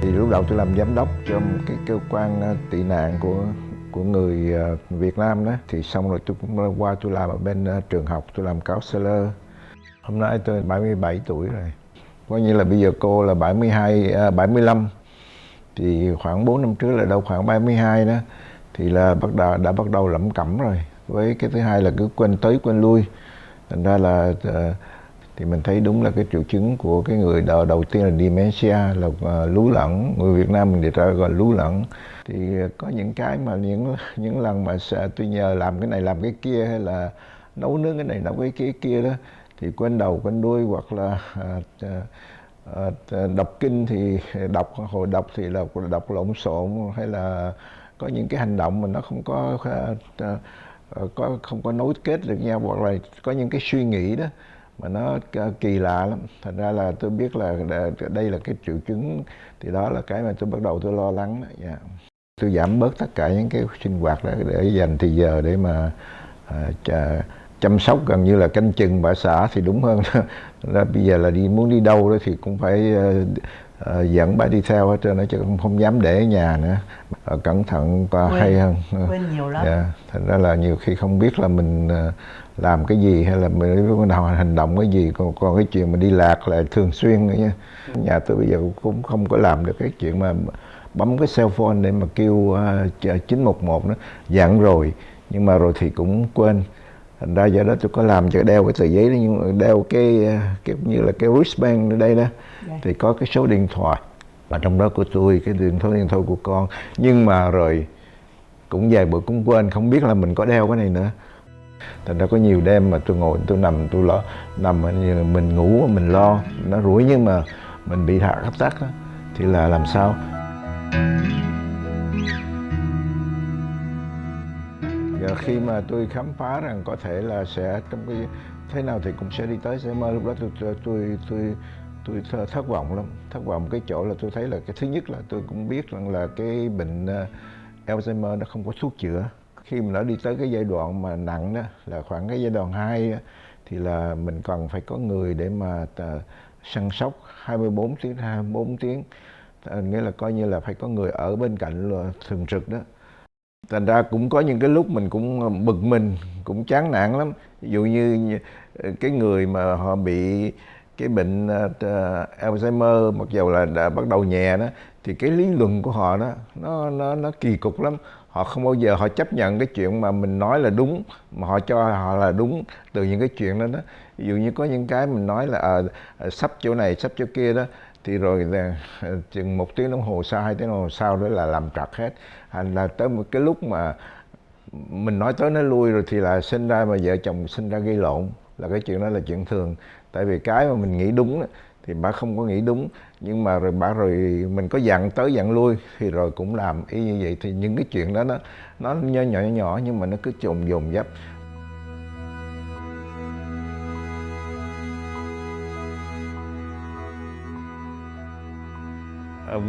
Thì lúc đầu tôi làm giám đốc trong cái cơ quan tị nạn của người Việt Nam đó. Thì xong rồi tôi cũng qua tôi làm ở bên trường học, tôi làm counselor. Hôm nay tôi 77 tuổi rồi. Coi như là bây giờ cô là 75. Thì khoảng 4 năm trước là đâu khoảng 32 đó. Thì là đã bắt đầu lẩm cẩm rồi. Với cái thứ hai là cứ quên tới quên lui. Thành ra là thì mình thấy đúng là cái triệu chứng của cái người đầu tiên là dementia, là lú lẫn. Người Việt Nam mình thì ta gọi lú lẫn. Thì có những cái mà những lần mà tôi nhờ làm cái này làm cái kia, hay là nấu nướng cái này nấu cái kia đó, thì quên đầu quên đuôi, hoặc là đọc kinh thì hồi đọc thì là đọc lộn xộn, hay là có những cái hành động mà nó không có nối kết được nhau, hoặc là có những cái suy nghĩ đó mà nó kỳ lạ lắm. Thành ra là tôi biết là đây là cái triệu chứng, thì đó là cái mà tôi bắt đầu tôi lo lắng. Yeah. Tôi giảm bớt tất cả những cái sinh hoạt đó để dành thì giờ để mà chăm sóc, gần như là canh chừng bà xã thì đúng hơn. Ra bây giờ là muốn đi đâu đó thì cũng phải dẫn bà đi theo hết trơn đó, chứ không dám để ở nhà nữa. Cẩn thận hay hơn. Quên nhiều lắm. Yeah. Thành ra là nhiều khi không biết là mình làm cái gì, hay là mình nào hành động cái gì, còn cái chuyện mà đi lạc là thường xuyên nữa nha. Nhà tôi bây giờ cũng không có làm được cái chuyện mà bấm cái cell phone để mà kêu 911 nữa. Dặn rồi nhưng mà rồi thì cũng quên. Thành ra giờ đó tôi có làm cho đeo cái tờ giấy đó, nhưng mà đeo cái như là cái wristband ở đây đó. Thì có cái số điện thoại và trong đó của tôi, cái điện thoại của con. Nhưng mà rồi cũng vài bữa cũng quên, không biết là mình có đeo cái này nữa. Thành ra có nhiều đêm mà tôi ngồi tôi nằm như mình ngủ mà mình lo nó rủi, nhưng mà mình bị hấp tắc đó, thì là làm sao. Và khi mà tôi khám phá rằng có thể là sẽ trong cái thế nào thì cũng sẽ đi tới Alzheimer, lúc đó tôi thất vọng lắm. Thất vọng cái chỗ là tôi thấy là cái thứ nhất là tôi cũng biết rằng là cái bệnh Alzheimer nó không có thuốc chữa. Khi mà nó đi tới cái giai đoạn mà nặng đó, là khoảng cái giai đoạn 2 thì là mình cần phải có người để mà săn sóc 24 tiếng, nghĩa là coi như là phải có người ở bên cạnh là thường trực đó. Thành ra cũng có những cái lúc mình cũng bực mình, cũng chán nản lắm. Ví dụ như cái người mà họ bị cái bệnh Alzheimer, mặc dù là đã bắt đầu nhẹ đó, thì cái lý luận của họ đó nó kỳ cục lắm. Họ không bao giờ họ chấp nhận cái chuyện mà mình nói là đúng, mà họ cho họ là đúng từ những cái chuyện đó đó. Ví dụ như có những cái mình nói là sắp chỗ này sắp chỗ kia đó, thì rồi là chừng 1 tiếng đồng hồ sau, 2 tiếng đồng hồ sau đó là làm trật hết. Thành là tới một cái lúc mà mình nói tới nói lui rồi thì là sinh ra mà vợ chồng sinh ra gây lộn, là cái chuyện đó là chuyện thường. Tại vì cái mà mình nghĩ đúng đó, thì bà không có nghĩ đúng, nhưng mà rồi mình có dặn tới dặn lui thì rồi cũng làm y như vậy. Thì những cái chuyện đó nó nhỏ nhưng mà nó cứ dồn dập.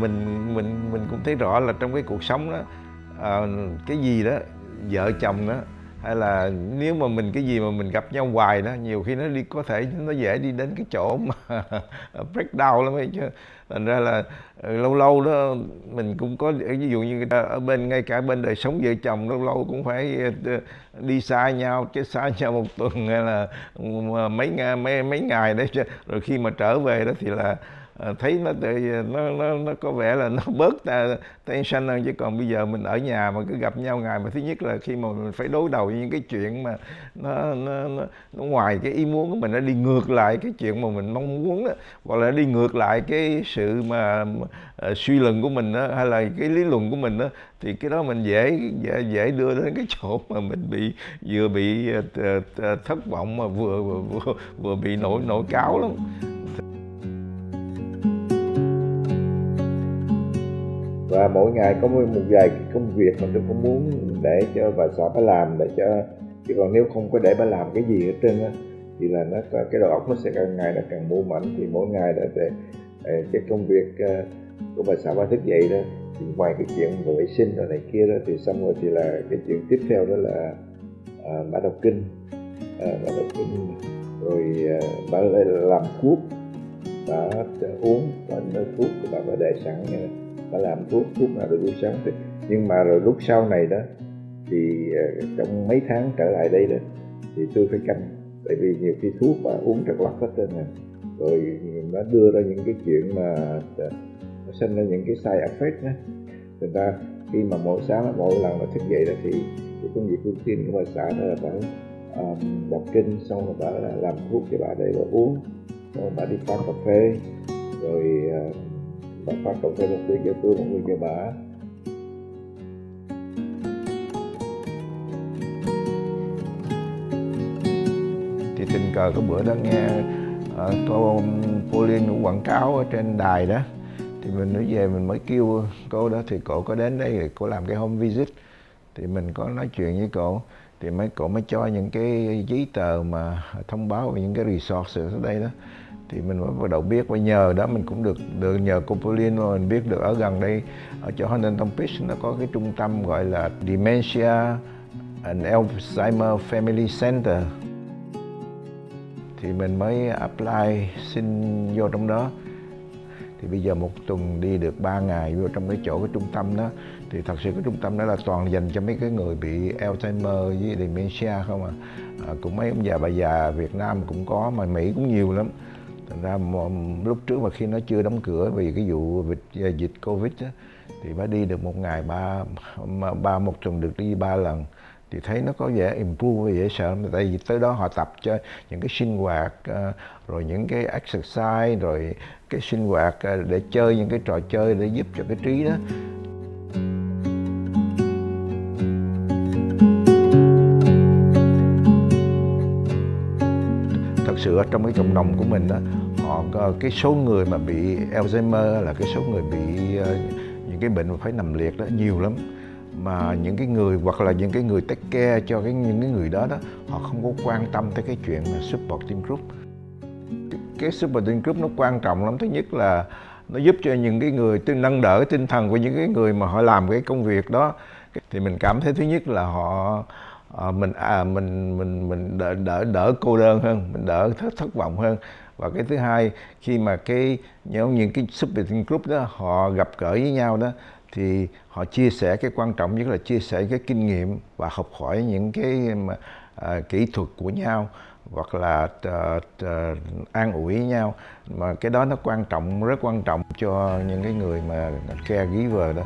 Mình cũng thấy rõ là trong cái cuộc sống đó, cái gì đó vợ chồng đó, hay là nếu mà mình cái gì mà mình gặp nhau hoài đó, nhiều khi có thể nó dễ đi đến cái chỗ mà breakdown lắm ấy chứ. Thành ra là lâu lâu đó mình cũng có, ví dụ như ở bên, ngay cả bên đời sống vợ chồng, lâu lâu cũng phải đi xa nhau, chứ xa nhau 1 tuần hay là mấy ngày đấy chứ. Rồi khi mà trở về đó thì là thấy nó có vẻ là nó bớt tension hơn. Chứ còn bây giờ mình ở nhà mà cứ gặp nhau ngày, mà thứ nhất là khi mà mình phải đối đầu với những cái chuyện mà nó ngoài cái ý muốn của mình, nó đi ngược lại cái chuyện mà mình mong muốn đó, hoặc là đi ngược lại cái sự mà suy luận của mình đó, hay là cái lý luận của mình đó, thì cái đó mình dễ đưa đến cái chỗ mà mình vừa bị thất vọng, mà vừa bị nổi cáu lắm. Và mỗi ngày có một vài cái công việc mà tôi cũng muốn để cho bà xã bà làm, để cho, chứ còn nếu không có để bà làm cái gì hết trơn á, thì là cái đầu óc nó sẽ càng ngày nó càng mù mẫn. Thì mỗi ngày là cái công việc của bà xã bà thức dậy đó, thì ngoài cái chuyện vệ sinh rồi này kia đó, thì xong rồi thì là cái chuyện tiếp theo đó là bà đọc kinh, rồi bà làm thuốc, bà uống, bà thuốc của bà để sẵn bà làm thuốc nào để buổi sáng thì, nhưng mà rồi lúc sau này đó thì trong mấy tháng trở lại đây đó thì tôi phải canh, tại vì nhiều khi thuốc bà uống trật lất hết trơn rồi nó đưa ra những cái chuyện mà nó sinh ra những cái side effect đó. Thành ra khi mà mỗi sáng mỗi lần mà thức dậy đó thì cái công việc routine của bà xã đó là bà đọc kinh, xong rồi bà làm thuốc cho bà để bà uống, xong rồi bà đi pha cà phê, rồi bà pha cà phê một ly cho tôi, một ly cho bà. Thì tình cờ có bữa đó nghe cô Pauline quảng cáo ở trên đài đó, thì mình nói về mình mới kêu cô đó, thì cô có đến đây rồi cô làm cái home visit, thì mình có nói chuyện với cô, thì cô mới cho những cái giấy tờ mà thông báo về những cái resort ở đây đó, thì mình mới bắt đầu biết, và nhờ đó mình cũng được nhờ cô Pauline mà mình biết được ở gần đây ở chỗ Huntington Beach nó có cái trung tâm gọi là Dementia and Alzheimer Family Center, thì mình mới apply xin vô trong đó. Thì bây giờ một tuần đi được 3 ngày vô trong cái trung tâm đó, thì thật sự cái trung tâm đó là toàn dành cho mấy cái người bị Alzheimer với dementia không à. Cũng mấy ông già bà già Việt Nam cũng có, mà Mỹ cũng nhiều lắm. Thành ra lúc trước mà khi nó chưa đóng cửa vì cái vụ dịch Covid đó, thì mới đi được một ngày một tuần được đi 3 lần. Thì thấy nó có vẻ improve, dễ sợ, tại vì tới đó họ tập cho những cái sinh hoạt, rồi những cái exercise, rồi cái sinh hoạt để chơi những cái trò chơi để giúp cho cái trí đó. Thật sự ở trong cái cộng đồng của mình đó, cái số người mà bị Alzheimer là cái số người bị những cái bệnh mà phải nằm liệt đó nhiều lắm, mà những cái người hoặc là những cái người take care cho những cái người đó họ không có quan tâm tới cái chuyện mà supporting group. Cái supporting group nó quan trọng lắm. Thứ nhất là nó giúp cho những cái người nâng đỡ tinh thần của những cái người mà họ làm cái công việc đó, thì mình cảm thấy thứ nhất là mình đỡ cô đơn hơn, mình đỡ thất vọng hơn. Và cái thứ hai, khi mà những cái supporting group đó họ gặp gỡ với nhau đó, thì họ chia sẻ cái quan trọng nhất là chia sẻ cái kinh nghiệm và học hỏi những cái kỹ thuật của nhau, hoặc là an ủi nhau, mà cái đó nó rất quan trọng cho những cái người mà caregiver đó.